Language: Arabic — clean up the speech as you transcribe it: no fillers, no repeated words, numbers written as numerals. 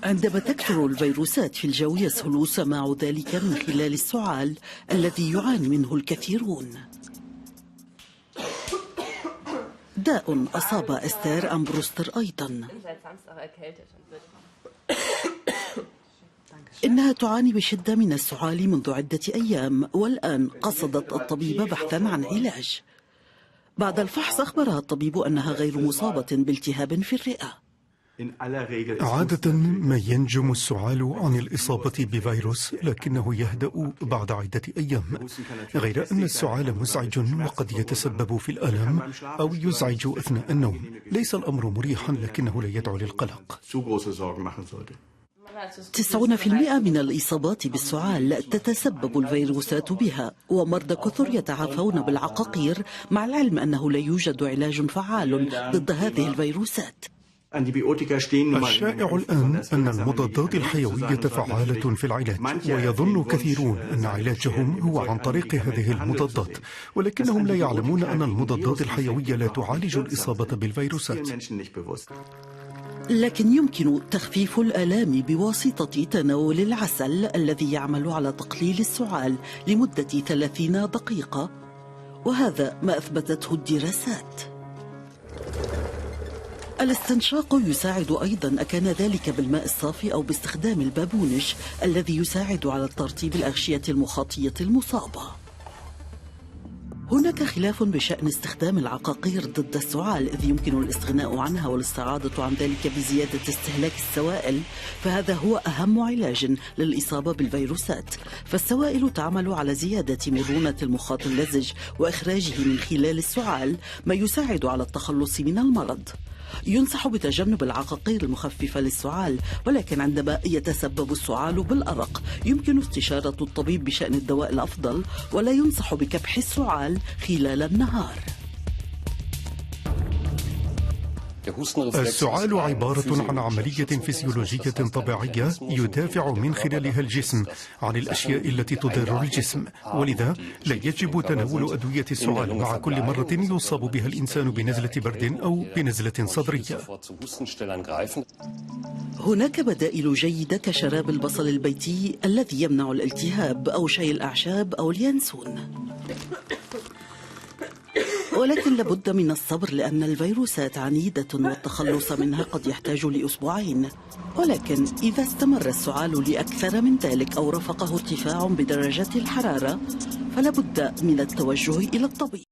عندما تكثر الفيروسات في الجو يسهل سماع ذلك من خلال السعال الذي يعاني منه الكثيرون. داء أصاب أستير أمبروستر أيضا. إنها تعاني بشدة من السعال منذ عدة أيام، والآن قصدت الطبيب بحثا عن علاج. بعد الفحص أخبرها الطبيب أنها غير مصابة بالتهاب في الرئة. عادة ما ينجم السعال عن الإصابة بفيروس، لكنه يهدأ بعد عدة أيام، غير أن السعال مزعج وقد يتسبب في الألم أو يزعج أثناء النوم. ليس الأمر مريحا، لكنه لا يدعو للقلق. 90% من الإصابات بالسعال تتسبب الفيروسات بها، ومرضى كثر يتعافون بالعقاقير، مع العلم أنه لا يوجد علاج فعال ضد هذه الفيروسات. الشائع الآن أن المضادات الحيوية فعالة في العلاج، ويظن كثيرون أن علاجهم هو عن طريق هذه المضادات، ولكنهم لا يعلمون أن المضادات الحيوية لا تعالج الإصابة بالفيروسات. لكن يمكن تخفيف الآلام بواسطة تناول العسل الذي يعمل على تقليل السعال لمدة 30 دقيقة، وهذا ما أثبتته الدراسات. الاستنشاق يساعد أيضا، أكان ذلك بالماء الصافي أو باستخدام البابونج الذي يساعد على ترطيب الأغشية المخاطية المصابة. هناك خلاف بشأن استخدام العقاقير ضد السعال، إذ يمكن الاستغناء عنها والاستعاضة عن ذلك بزيادة استهلاك السوائل، فهذا هو أهم علاج للإصابة بالفيروسات. فالسوائل تعمل على زيادة مرونة المخاط اللزج وإخراجه من خلال السعال، ما يساعد على التخلص من المرض. ينصح بتجنب العقاقير المخففة للسعال، ولكن عندما يتسبب السعال بالأرق يمكن استشارة الطبيب بشأن الدواء الأفضل، ولا ينصح بكبح السعال خلال النهار. السعال عبارة عن عملية فسيولوجية طبيعية يدافع من خلالها الجسم عن الأشياء التي تضر الجسم، ولذا لا يجب تناول أدوية السعال مع كل مرة يصاب بها الإنسان بنزلة برد أو بنزلة صدرية. هناك بدائل جيدة كشراب البصل البيتي الذي يمنع الالتهاب، أو شاي الأعشاب أو اليانسون. ولكن لابد من الصبر، لأن الفيروسات عنيدة والتخلص منها قد يحتاج لأسبوعين. ولكن إذا استمر السعال لأكثر من ذلك أو رافقه ارتفاع بدرجات الحرارة، فلابد من التوجه إلى الطبيب.